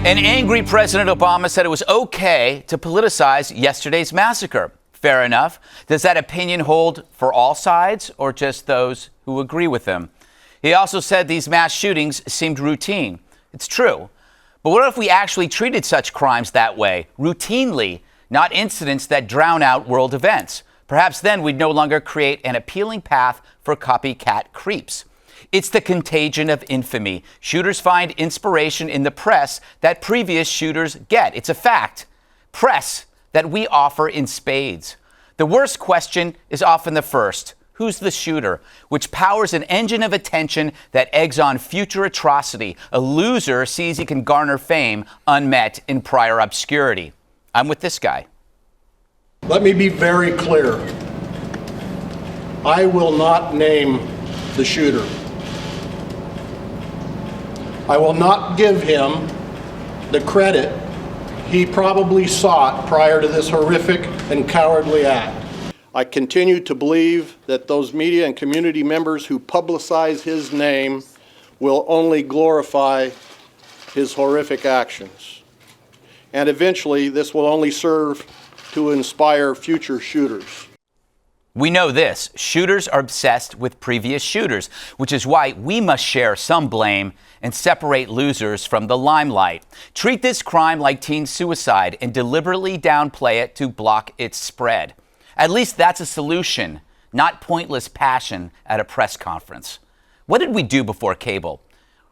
An angry President Obama said it was okay to politicize yesterday's massacre. Fair enough. Does that opinion hold for all sides or just those who agree with him? He also said these mass shootings seemed routine. It's true. But what if we actually treated such crimes that way, routinely, not incidents that drown out world events? Perhaps then we'd no longer create an appealing path for copycat creeps. It's the contagion of infamy. Shooters find inspiration in the press that previous shooters get. It's a fact. Press that we offer in spades. The worst question is often the first. Who's the shooter? Which powers an engine of attention that eggs on future atrocity. A loser sees he can garner fame unmet in prior obscurity. I'm with this guy. Let me be very clear. I will not name the shooter. I will not give him the credit he probably sought prior to this horrific and cowardly act. I continue to believe that those media and community members who publicize his name will only glorify his horrific actions. And eventually, this will only serve to inspire future shooters. We know this. Shooters are obsessed with previous shooters, which is why we must share some blame and separate losers from the limelight. Treat this crime like teen suicide and deliberately downplay it to block its spread. At least that's a solution, not pointless passion at a press conference. What did we do before cable?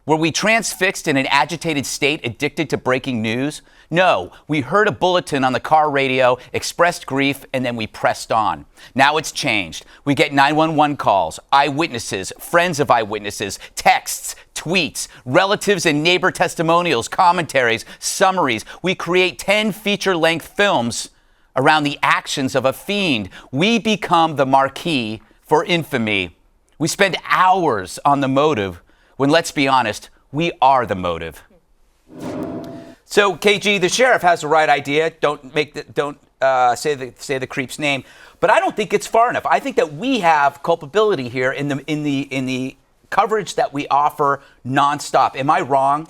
Were we transfixed in an agitated state, addicted to breaking news? No, we heard a bulletin on the car radio, expressed grief, and then we pressed on. Now it's changed. We get 911 calls, eyewitnesses, friends of eyewitnesses, texts, tweets, relatives and neighbor testimonials, commentaries, summaries. We create 10 feature-length films around the actions of a fiend. We become the marquee for infamy. We spend hours on the motive when, let's be honest, we are the motive. So, KG, the sheriff has the right idea. Don't say the creep's name, but I don't think it's far enough. I think that we have culpability here in the coverage that we offer nonstop. Am I wrong?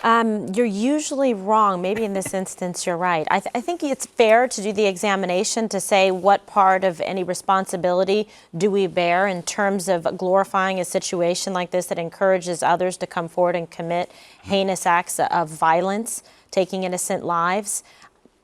You're usually wrong. Maybe in this instance, you're right. I think it's fair to do the examination to say what part of any responsibility do we bear in terms of glorifying a situation like this that encourages others to come forward and commit heinous acts of violence, taking innocent lives.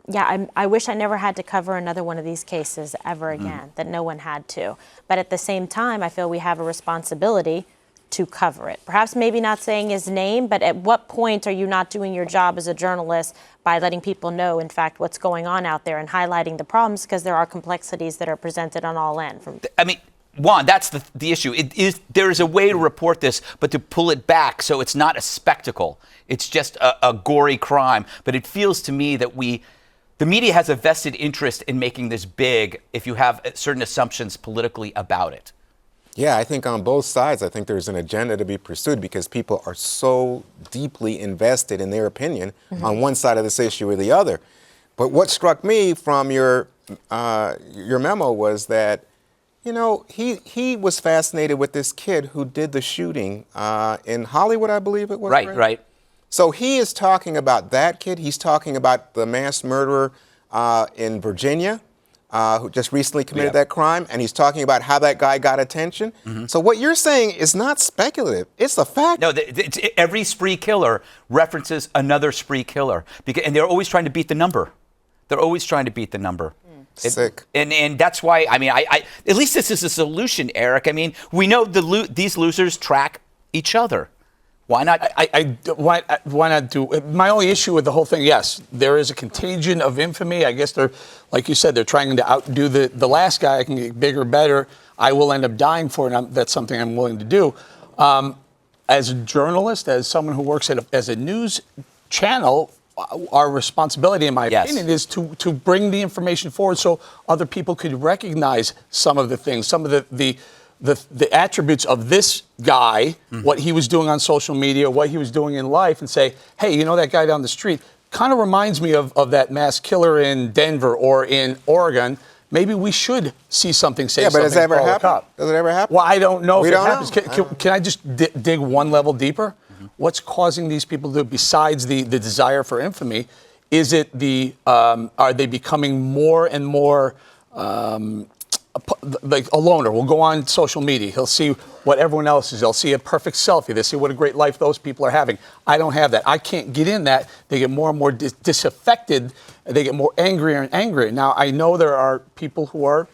Yeah, I wish I never had to cover another one of these cases ever again, that no one had to. But at the same time, I feel we have a responsibility to cover it. Perhaps maybe not saying his name, but at what point are you not doing your job as a journalist by letting people know, in fact, what's going on out there and highlighting the problems, because there are complexities that are presented on all ends. I mean, Juan, that's the issue. There is a way to report this, but to pull it back so it's not a spectacle. It's just a gory crime. But it feels to me that the media has a vested interest in making this big if you have certain assumptions politically about it. Yeah, I think on both sides, I think there's an agenda to be pursued because people are so deeply invested in their opinion on one side of this issue or the other. But what struck me from your memo was that, you know, he was fascinated with this kid who did the shooting in Hollywood, I believe it was. Right. So he is talking about that kid. He's talking about the mass murderer in Virginia, who just recently committed that crime, and he's talking about how that guy got attention. So what you're saying is not speculative. It's a fact. No, every spree killer references another spree killer, and they're always trying to beat the number. They're always trying to beat the number. Sick. And that's why, I mean, I at least this is a solution, Eric. I mean, we know these losers track each other. Why not? Why not do? My only issue with the whole thing, yes, there is a contagion of infamy. I guess they're, like you said, they're trying to outdo the last guy. I can get bigger, better. I will end up dying for it. And that's something I'm willing to do. As a journalist, as someone who works as a news channel, our responsibility, in my opinion, is to bring the information forward so other people could recognize some of the things, some of the attributes of this guy, what he was doing on social media, what he was doing in life, and say, hey, you know that guy down the street kind of reminds me of that mass killer in Denver or in Oregon. Maybe we should see something, say something. Yeah, but does that ever happen? Does it ever happen? Well, I don't know if it happens. Know. Can I just dig one level deeper? what's causing these people to, besides the desire for infamy, is it are they becoming more and more like a loner? Will go on social media. He'll see what everyone else is. They'll see a perfect selfie. They see what a great life those people are having. I don't have that. I can't get in that. They get more and more disaffected. They get more angrier and angrier. Now, I know there are people who are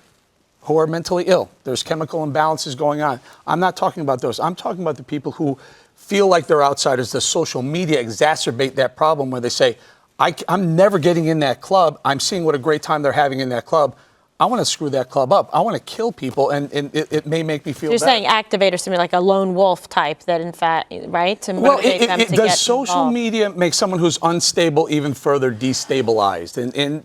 mentally ill. There's chemical imbalances going on. I'm not talking about those. I'm talking about the people who feel like they're outsiders. The social media exacerbate that problem where they say, I'm never getting in that club. I'm seeing what a great time they're having in that club. I want to screw that club up. I want to kill people, and it may make me feel You're better. saying activators to me like a lone wolf type that, in fact, right? To motivate them to get does social involved. media make someone who's unstable even further destabilized? And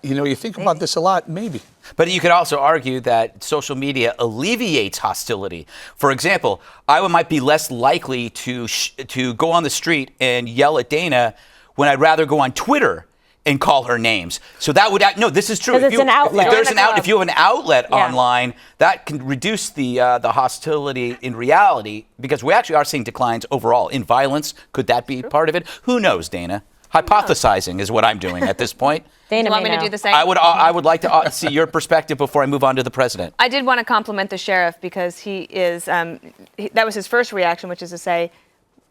you think about this a lot, maybe. But you could also argue that social media alleviates hostility. For example, I might be less likely to go on the street and yell at Dana when I'd rather go on Twitter and call her names. So that would this is true. Because it's an outlet. If you have an outlet online, that can reduce the hostility in reality, because we actually are seeing declines overall in violence. Could that be part of it? Who knows, Dana? Hypothesizing is what I'm doing at this point. Dana, you want me to do the same? I would like to see your perspective before I move on to the president. I did want to compliment the sheriff because he is, that was his first reaction, which is to say,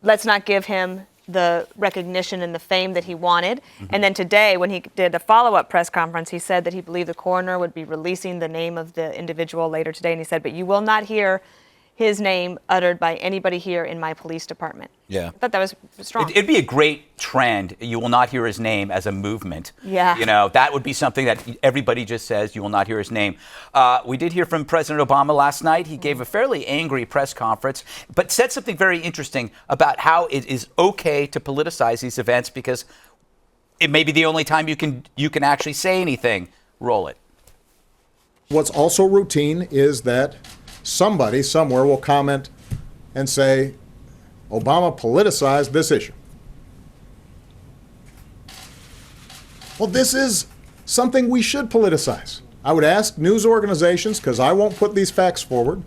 let's not give him the recognition and the fame that he wanted. Mm-hmm. And then today, when he did a follow-up press conference, he said that he believed the coroner would be releasing the name of the individual later today. And he said, but you will not hear his name uttered by anybody here in my police department. Yeah. I thought that was strong. It'd be a great trend. You will not hear his name as a movement. Yeah. That would be something that everybody just says, you will not hear his name. We did hear from President Obama last night. He gave a fairly angry press conference, but said something very interesting about how it is okay to politicize these events because it may be the only time you can actually say anything. Roll it. What's also routine is that somebody somewhere will comment and say, Obama politicized this issue. Well, this is something we should politicize. I would ask news organizations, because I won't put these facts forward,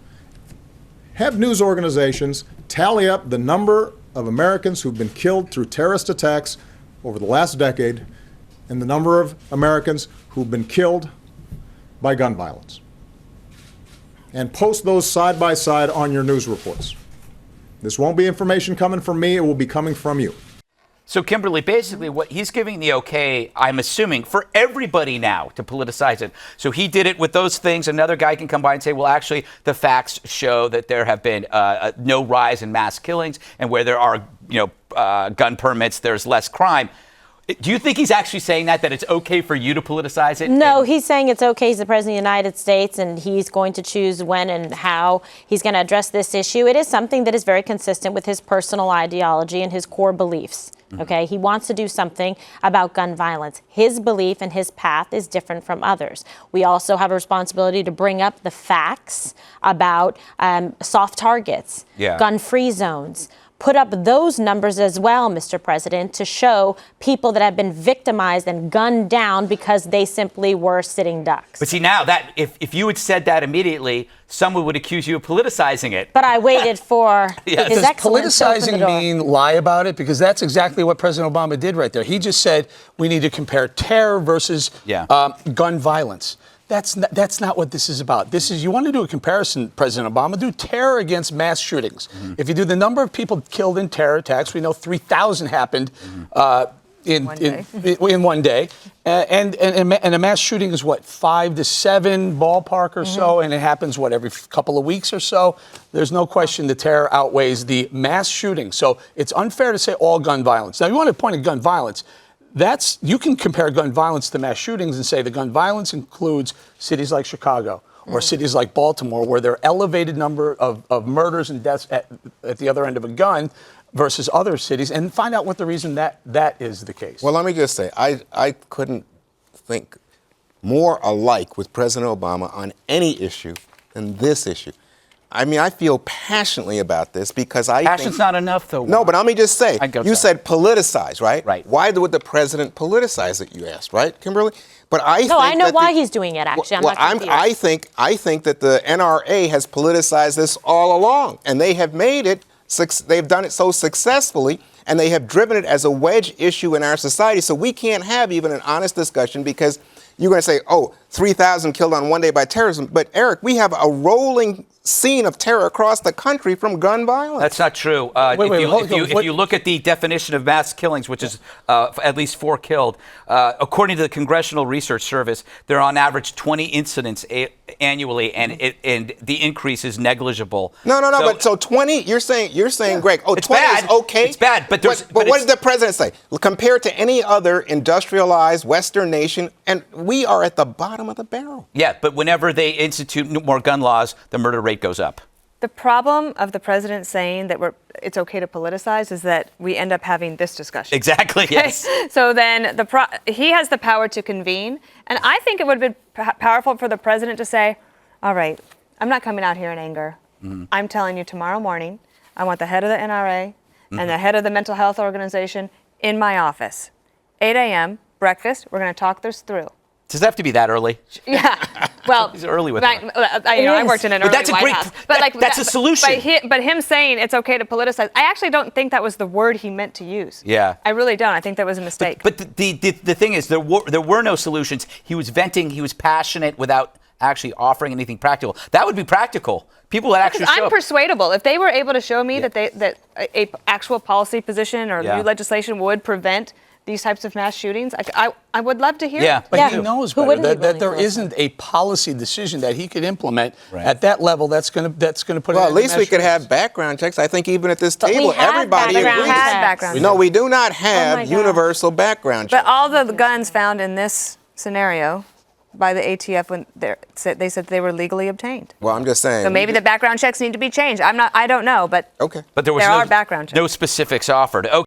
have news organizations tally up the number of Americans who've been killed through terrorist attacks over the last decade and the number of Americans who've been killed by gun violence, and post those side by side on your news reports. This won't be information coming from me, it will be coming from you. So, Kimberly, basically what he's giving the okay, I'm assuming, for everybody now to politicize it. So he did it with those things. Another guy can come by and say, well, actually, the facts show that there have been no rise in mass killings, and where there are, gun permits, there's less crime. Do you think he's actually saying that it's okay for you to politicize it? No, he's saying it's okay. He's the president of the United States, and he's going to choose when and how he's going to address this issue. It is something that is very consistent with his personal ideology and his core beliefs. Okay, he wants to do something about gun violence. His belief and his path is different from others. We also have a responsibility to bring up the facts about soft targets, gun-free zones. Put up those numbers as well, Mr. President, to show people that have been victimized and gunned down because they simply were sitting ducks. But see, now that if you had said that immediately, someone would accuse you of politicizing it. But I waited for his Does excellence to open the politicizing door. mean lie about it? Because that's exactly what President Obama did right there. He just said we need to compare terror versus gun violence. That's not what this is about. This is, you want to do a comparison, President Obama, do terror against mass shootings. Mm-hmm. If you do the number of people killed in terror attacks, we know 3,000 happened in one day. And a mass shooting is what, 5 to 7 ballpark or so, and it happens, every couple of weeks or so. There's no question the terror outweighs the mass shooting. So it's unfair to say all gun violence. Now, you want to point at gun violence. You can compare gun violence to mass shootings and say the gun violence includes cities like Chicago or cities like Baltimore, where there are elevated number of murders and deaths at the other end of a gun versus other cities, and find out what the reason that is the case. Well, let me just say, I couldn't think more alike with President Obama on any issue than this issue. I mean, I feel passionately about this because Passion's not enough, though. No, but let me just say, you said politicize, right? Right. Why would the president politicize it, you asked, right, Kimberly? But I know why he's doing it, actually. I think that the NRA has politicized this all along, and they have made it they've done it so successfully, and they have driven it as a wedge issue in our society. So we can't have even an honest discussion because you're going to say, oh, 3,000 killed on one day by terrorism. But Eric, we have a rolling scene of terror across the country from gun violence. That's not true. If you look at the definition of mass killings, which is at least 4 killed, according to the Congressional Research Service, there are on average 20 incidents annually, and the increase is negligible. No. But so 20, you're saying, Greg, it's 20 bad. is okay. It's bad, but what did the president say? Compared to any other industrialized Western nation, and we are at the bottom of the barrel. Yeah, but whenever they institute more gun laws, the murder rate goes up. The problem of the president saying that it's okay to politicize is that we end up having this discussion. Exactly, yes. So then he has the power to convene, and I think it would have been powerful for the president to say, all right, I'm not coming out here in anger. I'm telling you tomorrow morning, I want the head of the NRA and the head of the mental health organization in my office. 8 a.m., breakfast, we're going to talk this through. Does it have to be that early? Yeah. Well, He's early with I worked in an early that's a White great, House. That's a solution. But him saying it's okay to politicize, I actually don't think that was the word he meant to use. Yeah. I really don't. I think that was a mistake. But the thing is, there were no solutions. He was venting. He was passionate without actually offering anything practical. That would be practical. People would actually show I'm persuadable. If they were able to show me that a actual policy position or new legislation would prevent these types of mass shootings, I would love to hear it. But he knows better that there isn't a policy decision that he could implement at that level that's going to put it. Well, at least we could have background checks. I think even at this table, everybody agrees. No, we do not have universal background checks. But all the guns found in this scenario by the ATF when they said they were legally obtained. Well, I'm just saying. So maybe the background checks need to be changed. I don't know, but okay. But there are background checks. No specifics offered. Okay.